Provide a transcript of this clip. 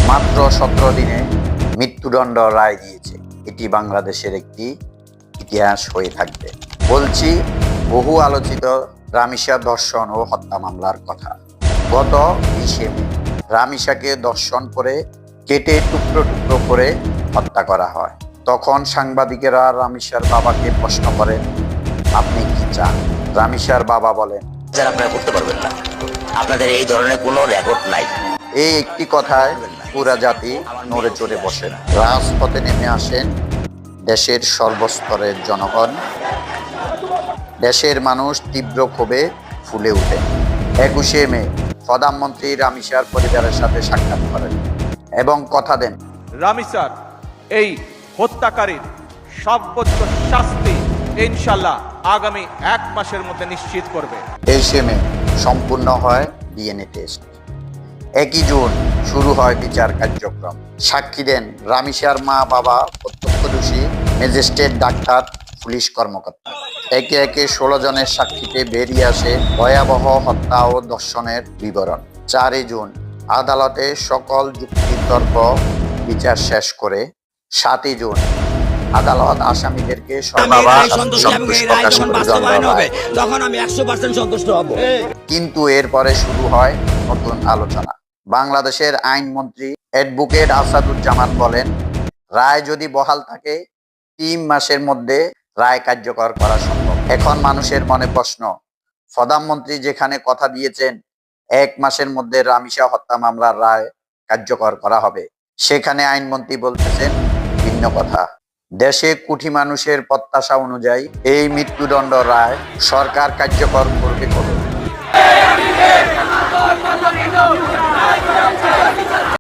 মাত্র 17 দিনে মৃত্যুদণ্ড রায় দিয়েছে। এটি বাংলাদেশের একটি ইতিহাস হয়ে থাকবে। বলছি বহু আলোচিত রামিসা ধর্ষণ ও হত্যা মামলার কথা। গত 20 মে রামিসাকে ধর্ষণ করে কেটে টুকরো টুকরো করে হত্যা করা হয়। তখন সাংবাদিকেরা রামিসার বাবাকে প্রশ্ন করেন, আপনি কি চান? রামিসার বাবা বলেন, আপনারা করতে পারবেন না, আপনাদের এই ধরনের কোনো রেকর্ড নাই। এই একটি কথায় পুরা জাতি নড়ে চড়ে বসেন। রাজপথে নেমে আসেন দেশের সর্বস্তরের জনগণ। দেশের মানুষ তীব্র ক্ষোভে ফুলে ওঠেন। 21 মে প্রধানমন্ত্রী রামিসার পরিবারের সাথে সাক্ষাৎ করেন এবং কথা দেন, রামিসার এই হত্যাকারীর সর্বোচ্চ শাস্তি ইনশাল্লাহ আগামী 1 মাসের মধ্যে নিশ্চিত করবে। 23 মে সম্পূর্ণ হয় ডিএনএ টেস্ট। 1 জুন শুরু হয় বিচার কার্যক্রম। সাক্ষী দেন রামিসার মা, বাবা, প্রত্যক্ষদর্শী, ম্যাজিস্ট্রেট, ডাক্তার, পুলিশ কর্মকর্তা। একে একে 16 জনের সাক্ষীতে বেরিয়ে আসে ভয়াবহ হত্যা ও ধর্ষণের বিবরণ। 4 জুন আদালতে সকল যুক্তিতর্ক বিচার শেষ করে 7 জুন আদালত আসামিদেরকে কিন্তু এরপরে শুরু হয় নতুন আলোচনা। বাংলাদেশের আইনমন্ত্রী অ্যাডভোকেট আসাদুজ্জামান বলেন, রায় যদি বহাল থাকে 3 মাসের মধ্যে রায় কার্যকর করা সম্ভব। এখন মানুষের মনে প্রশ্ন, প্রধানমন্ত্রী যেখানে কথা দিয়েছেন 1 মাসের মধ্যে রামিসা হত্যা মামলার রায় কার্যকর করা হবে, সেখানে আইনমন্ত্রী বলতেছেন ভিন্ন কথা। দেশে কোটি মানুষের প্রত্যাশা অনুযায়ী এই মৃত্যুদণ্ড রায় সরকার কার্যকর করবে কবে?